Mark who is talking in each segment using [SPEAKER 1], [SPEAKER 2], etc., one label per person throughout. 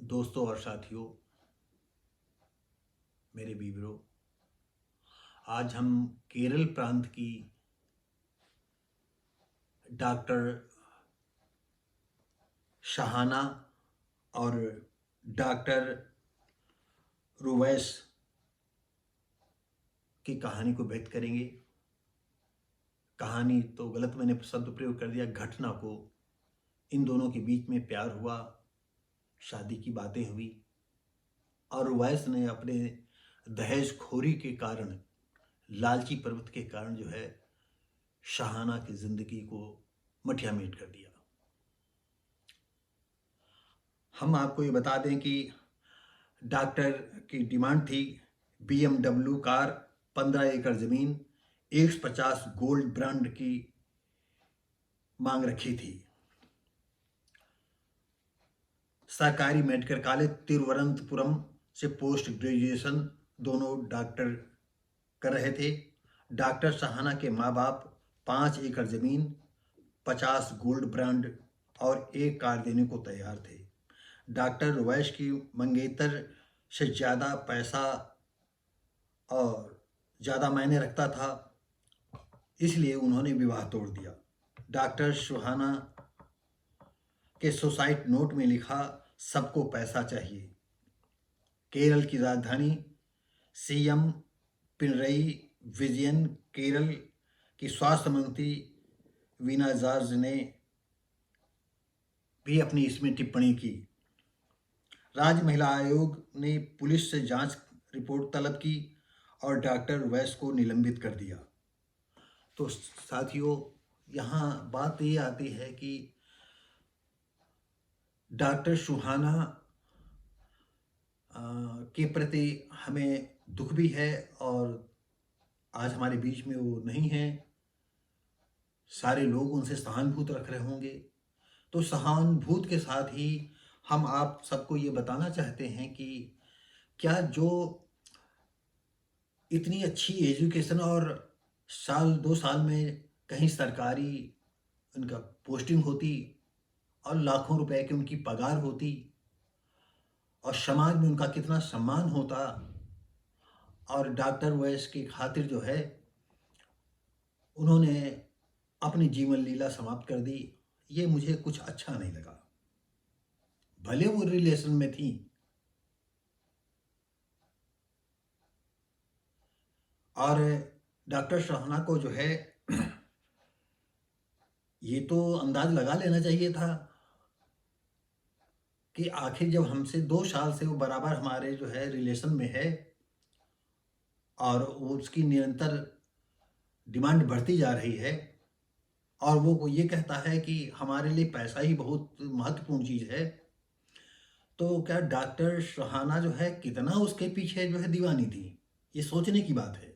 [SPEAKER 1] दोस्तों और साथियों, मेरे बीवरों, आज हम केरल प्रांत की डॉक्टर शहाना और डॉक्टर रुवैस की कहानी को व्यक्त करेंगे। कहानी तो गलत मैंने शब्द प्रयोग कर दिया, घटना को। इन दोनों के बीच में प्यार हुआ, शादी की बातें हुई और रुवैस ने अपने दहेज खोरी के कारण, लालची प्रवृत्ति के कारण जो है शहाना की जिंदगी को मटिया मेट कर दिया। हम आपको ये बता दें कि डॉक्टर की डिमांड थी BMW कार, 15 एकड़ ज़मीन, 150 गोल्ड ब्रांड की मांग रखी थी। सरकारी मेडिकल कॉलेज तिरुवनंतपुरम से पोस्ट ग्रेजुएशन दोनों डॉक्टर कर रहे थे। डॉक्टर शहाना के माँ बाप 5 एकड़ ज़मीन, 50 गोल्ड ब्रांड और एक कार देने को तैयार थे। डॉक्टर रुवैस की मंगेतर से ज़्यादा पैसा और ज़्यादा मायने रखता था, इसलिए उन्होंने विवाह तोड़ दिया। डॉक्टर सुहाना के सुसाइड नोट में लिखा, सबको पैसा चाहिए। केरल की राजधानी CM पिनरई विजयन, केरल की स्वास्थ्य मंत्री वीना जॉर्ज ने भी अपनी इसमें टिप्पणी की। राज्य महिला आयोग ने पुलिस से जांच रिपोर्ट तलब की और डॉक्टर वैस को निलंबित कर दिया। तो साथियों, यहाँ बात ये आती है कि डॉक्टर सुहाना के प्रति हमें दुख भी है और आज हमारे बीच में वो नहीं है। सारे लोग उनसे सहानुभूति रख रहे होंगे। तो सहानुभूति के साथ ही हम आप सबको ये बताना चाहते हैं कि क्या जो इतनी अच्छी एजुकेशन और साल 2 साल में कहीं सरकारी उनका पोस्टिंग होती और लाखों रुपए की उनकी पगार होती और समाज में उनका कितना सम्मान होता, और डॉक्टर वैस की खातिर जो है उन्होंने अपनी जीवन लीला समाप्त कर दी, ये मुझे कुछ अच्छा नहीं लगा। भले वो रिलेशन में थी, और डॉक्टर शहाना को जो है ये तो अंदाज लगा लेना चाहिए था कि आखिर जब हमसे 2 साल से वो बराबर हमारे जो है रिलेशन में है और वो उसकी निरंतर डिमांड बढ़ती जा रही है और वो ये कहता है कि हमारे लिए पैसा ही बहुत महत्वपूर्ण चीज़ है, तो क्या डॉक्टर शहाना जो है कितना उसके पीछे जो है दीवानी थी, ये सोचने की बात है।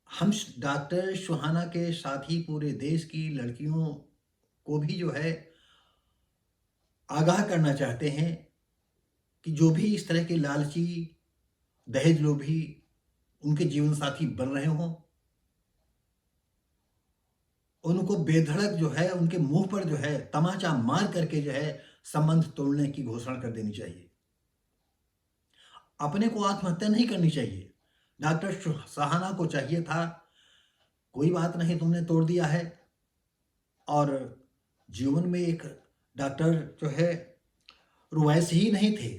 [SPEAKER 1] हम डॉक्टर सुहाना के साथ ही पूरे देश की लड़कियों को भी जो है आगाह करना चाहते हैं कि जो भी इस तरह के लालची दहेज लोभी उनके जीवन साथी बन रहे हों, उनको बेधड़क जो है उनके मुंह पर जो है तमाचा मार करके जो है संबंध तोड़ने की घोषणा कर देनी चाहिए। अपने को आत्महत्या नहीं करनी चाहिए। डॉक्टर शहाना को चाहिए था, कोई बात नहीं, तुमने तोड़ दिया है, और जीवन में एक डॉक्टर जो है रुवैस ही नहीं थे,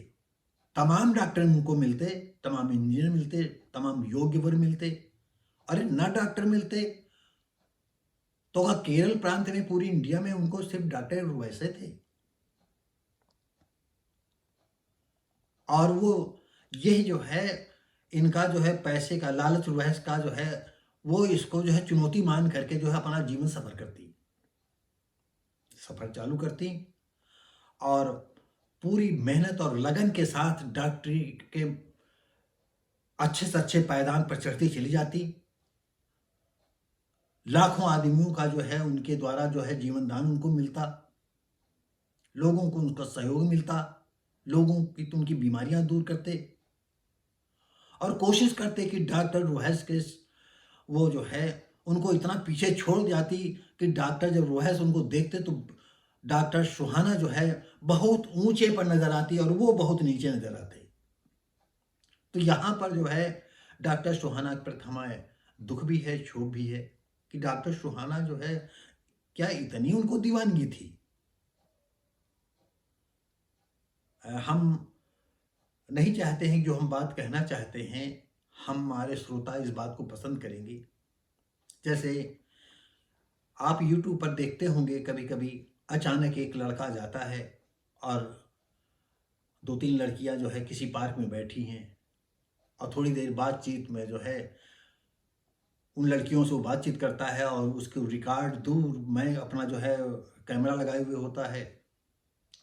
[SPEAKER 1] तमाम डॉक्टर उनको मिलते, तमाम इंजीनियर मिलते, तमाम योग्य वर्ग मिलते। अरे ना डॉक्टर मिलते तो केरल प्रांत में पूरी इंडिया में उनको सिर्फ डॉक्टर रुवैस थे। और वो यही जो है इनका जो है पैसे का लालच रुवैस का जो है वो इसको जो है चुनौती मान करके जो है अपना जीवन सफर चालू करती और पूरी मेहनत और लगन के साथ डॉक्टरी के अच्छे से अच्छे पायदान पर चढ़ती चली जाती। लाखों आदमियों का जो है उनके द्वारा जो है जीवन दान उनको मिलता, लोगों को उनका सहयोग मिलता, लोगों की तो उनकी बीमारियां दूर करते और कोशिश करते कि डॉक्टर रुवैस के वो जो है उनको इतना पीछे छोड़ जाती कि डॉक्टर जब रुवैस उनको देखते तो डॉक्टर सुहाना जो है बहुत ऊंचे पर नजर आती है और वो बहुत नीचे नजर आते हैं। तो यहाँ पर जो है डॉक्टर सुहाना पर हमें दुख भी है, क्षोभ भी है कि डॉक्टर सुहाना जो है क्या इतनी उनको दीवानगी थी। हम नहीं चाहते हैं, जो हम बात कहना चाहते हैं हमारे श्रोता इस बात को पसंद करेंगे। जैसे आप यूट्यूब पर देखते होंगे कभी कभी अचानक एक लड़का जाता है और दो तीन लड़कियां जो है किसी पार्क में बैठी हैं और थोड़ी देर बातचीत में जो है उन लड़कियों से वो बातचीत करता है और उसको रिकॉर्ड दूर में अपना जो है कैमरा लगाए हुए होता है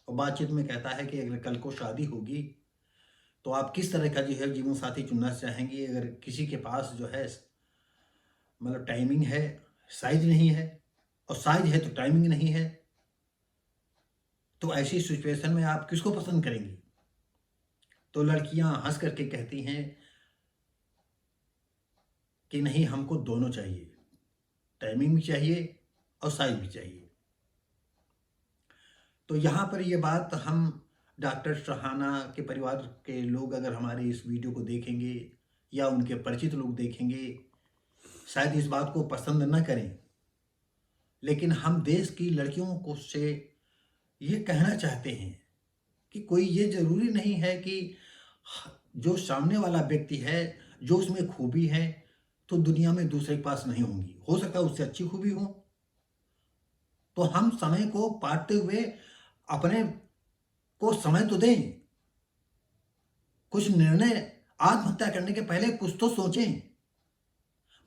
[SPEAKER 1] और बातचीत में कहता है कि अगर कल को शादी होगी तो आप किस तरह का जो है जीवन साथी चुनना चाहेंगे। अगर किसी के पास जो है मतलब टाइमिंग है, साइज नहीं है, और साइज है तो टाइमिंग नहीं है, तो ऐसी सिचुएशन में आप किसको पसंद करेंगी। तो लड़कियां हंस करके कहती हैं कि नहीं, हमको दोनों चाहिए, टाइमिंग भी चाहिए और साइज भी चाहिए। तो यहाँ पर ये बात हम डॉक्टर सहाना के परिवार के लोग अगर हमारे इस वीडियो को देखेंगे या उनके परिचित लोग देखेंगे, शायद इस बात को पसंद न करें, लेकिन हम देश की लड़कियों को से ये कहना चाहते हैं कि कोई ये जरूरी नहीं है कि जो सामने वाला व्यक्ति है जो उसमें खूबी है तो दुनिया में दूसरे के पास नहीं होंगी, हो सकता है उससे अच्छी खूबी हो। तो हम समय को पाटते हुए अपने को समय तो दें, कुछ निर्णय आत्महत्या करने के पहले कुछ तो सोचें।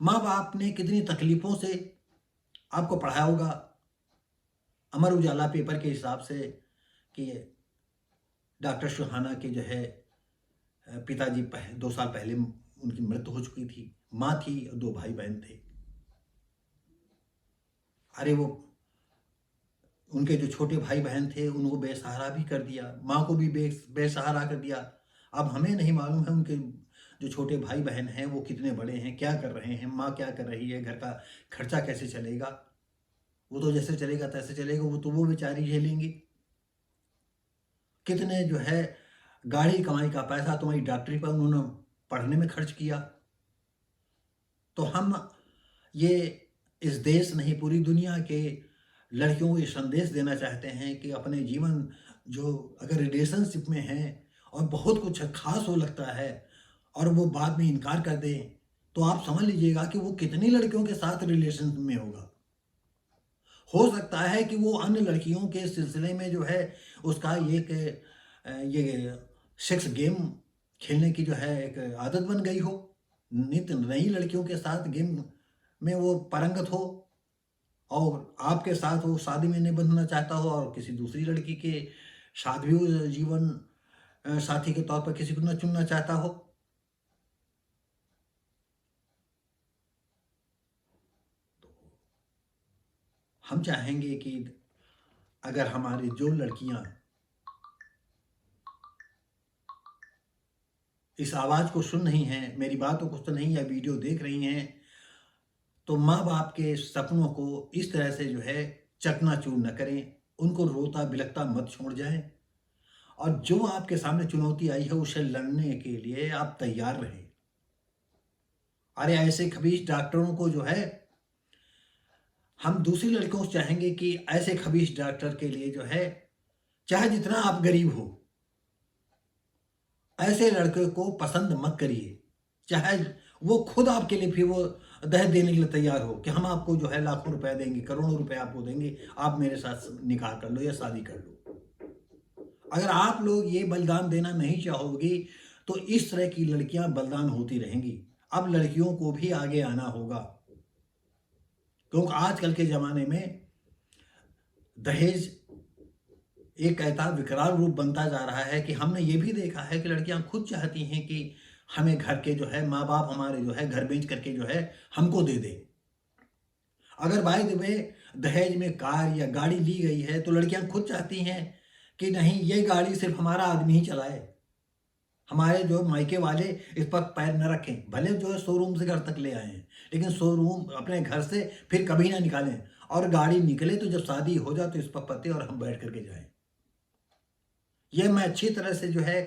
[SPEAKER 1] माँ बाप ने कितनी तकलीफों से आपको पढ़ाया होगा। अमर उजाला पेपर के हिसाब से कि डॉक्टर सुहाना के जो है पिताजी 2 साल पहले उनकी मृत्यु हो चुकी थी। माँ थी और 2 भाई बहन थे। अरे वो उनके जो छोटे भाई बहन थे उनको बेसहारा भी कर दिया, माँ को भी बेसहारा कर दिया। अब हमें नहीं मालूम है उनके जो छोटे भाई बहन हैं वो कितने बड़े हैं, क्या कर रहे हैं, माँ क्या कर रही है, घर का खर्चा कैसे चलेगा। वो तो जैसे चलेगा तैसे चलेगा, वो तो वो बेचारी झेलेंगी। कितने जो है गाड़ी कमाई का पैसा तुम्हारी डॉक्टरी पर उन्होंने पढ़ने में खर्च किया। तो हम ये इस देश नहीं पूरी दुनिया के लड़कियों को ये संदेश देना चाहते हैं कि अपने जीवन जो अगर रिलेशनशिप में हैं और बहुत कुछ खास हो लगता है और वो बाद में इनकार कर दें, तो आप समझ लीजिएगा कि वो कितनी लड़कियों के साथ रिलेशन में होगा। हो सकता है कि वो अन्य लड़कियों के सिलसिले में जो है उसका ये सेक्स गेम खेलने की जो है एक आदत बन गई हो, नित्य नई लड़कियों के साथ गेम में वो पारंगत हो और आपके साथ वो शादी में नहीं बंधना चाहता हो और किसी दूसरी लड़की के साथ भी वो जीवन साथी के तौर पर किसी को न चुनना चाहता हो। तो हम चाहेंगे कि अगर हमारी जो लड़कियां इस आवाज को सुन रही हैं, मेरी बातों को सुन रही या वीडियो देख रही हैं, तो माँ बाप के सपनों को इस तरह से जो है चकनाचूर न करें, उनको रोता बिलखता मत छोड़ जाएं और जो आपके सामने चुनौती आई है उसे लड़ने के लिए आप तैयार रहें। अरे ऐसे खबीश डॉक्टरों को जो है हम दूसरी लड़कियों से चाहेंगे कि ऐसे खबीश डॉक्टर के लिए जो है चाहे जितना आप गरीब हो ऐसे लड़के को पसंद मत करिए, चाहे वो खुद आपके लिए फिर वो दहेज देने के लिए तैयार हो कि हम आपको जो है लाखों रुपए देंगे, करोड़ों रुपए आपको देंगे, आप मेरे साथ निकाह कर लो या शादी कर लो। अगर आप लोग ये बलिदान देना नहीं चाहोगे तो इस तरह की लड़कियां बलिदान होती रहेंगी। अब लड़कियों को भी आगे आना होगा, क्योंकि आजकल के ज़माने में दहेज एक ऐसा विकराल रूप बनता जा रहा है कि हमने ये भी देखा है कि लड़कियां खुद चाहती हैं कि हमें घर के जो है माँ बाप हमारे जो है घर बेच करके जो है हमको दे दे। अगर बाय द वे दहेज में कार या गाड़ी ली गई है तो लड़कियां खुद चाहती हैं कि नहीं, ये गाड़ी सिर्फ हमारा आदमी ही चलाए, हमारे जो मायके वाले इस पर पैर न रखें। भले जो है शोरूम से घर तक ले आए हैं, लेकिन शोरूम अपने घर से फिर कभी ना निकालें। और गाड़ी निकले तो जब शादी हो जाए तो इस पर पते और हम बैठ करके जाएं। यह मैं अच्छी तरह से जो है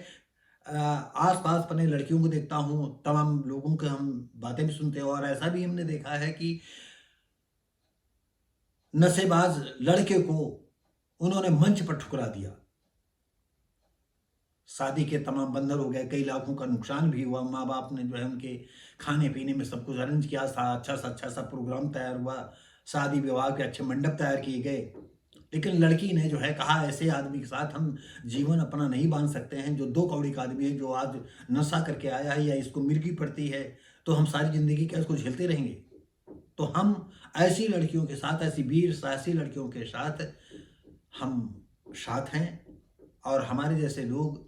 [SPEAKER 1] आस पास अपने लड़कियों को देखता हूँ, तमाम लोगों के हम बातें भी सुनते हैं, और ऐसा भी हमने देखा है कि नशेबाज लड़के को उन्होंने मंच पर ठुकरा दिया, शादी के तमाम बंधन हो गए, कई लाखों का नुकसान भी हुआ, माँ बाप ने जो है उनके खाने पीने में सब कुछ अरेंज किया था, अच्छा सा प्रोग्राम तैयार हुआ, शादी विवाह के अच्छे मंडप तैयार किए गए, लेकिन लड़की ने जो है कहा ऐसे आदमी के साथ हम जीवन अपना नहीं बांध सकते हैं, जो 2 कौड़ी का आदमी है, जो आज नशा करके आया है या इसको मिर्गी पड़ती है तो हम सारी जिंदगी क्या इसको झेलते रहेंगे। तो हम ऐसी लड़कियों के साथ, ऐसी वीर साहसी लड़कियों के साथ हम साथ हैं, और हमारे जैसे लोग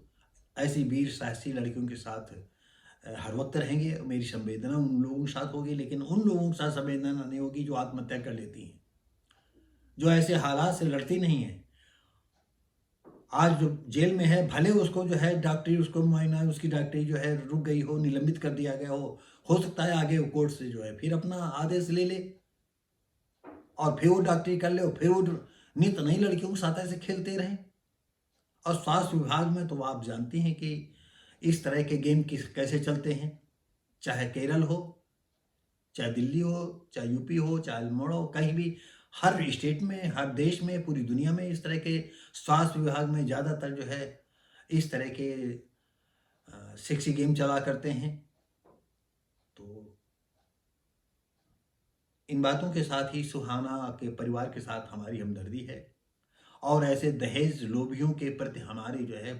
[SPEAKER 1] ऐसी वीर साहसी लड़कियों के साथ हर वक्त रहेंगे। मेरी संवेदना उन लोगों के साथ होगी, लेकिन उन लोगों के साथ संवेदना नहीं होगी जो आत्महत्या कर लेती हैं, जो ऐसे हालात से लड़ती नहीं है। आज जो जेल में है, भले उसको जो है डॉक्टरी, उसको मुआयना, उसकी डॉक्टरी जो है रुक गई हो, निलंबित कर दिया गया हो सकता है आगे वो कोर्ट से जो है फिर अपना आदेश ले ले और फिर वो डॉक्टरी कर ले, और फिर वो नित नई लड़कियों के साथ ऐसे खेलते रहें। और स्वास्थ्य विभाग में तो आप जानते हैं कि इस तरह के गेम कैसे चलते हैं, चाहे केरल हो, चाहे दिल्ली हो, चाहे यूपी हो, चाहे अल्मोड़ा हो, कहीं भी, हर स्टेट में, हर देश में, पूरी दुनिया में इस तरह के स्वास्थ्य विभाग में ज़्यादातर जो है इस तरह के सेक्सी गेम चला करते हैं। तो इन बातों के साथ ही सुहाना के परिवार के साथ हमारी हमदर्दी है, और ऐसे दहेज लोभियों के प्रति हमारी जो है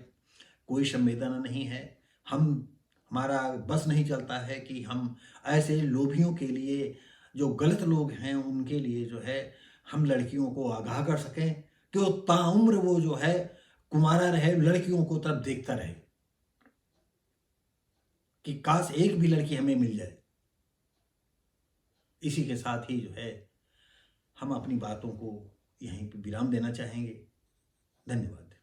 [SPEAKER 1] कोई संवेदना नहीं है। हमारा बस नहीं चलता है कि हम ऐसे लोभियों के लिए, जो गलत लोग हैं उनके लिए जो है हम लड़कियों को आगाह कर सकें कि वो ताउम्र वो जो है कुमारा रहे, लड़कियों को तरफ देखता रहे कि काश एक भी लड़की हमें मिल जाए। इसी के साथ ही जो है हम अपनी बातों को यहीं पर विराम देना चाहेंगे। धन्यवाद।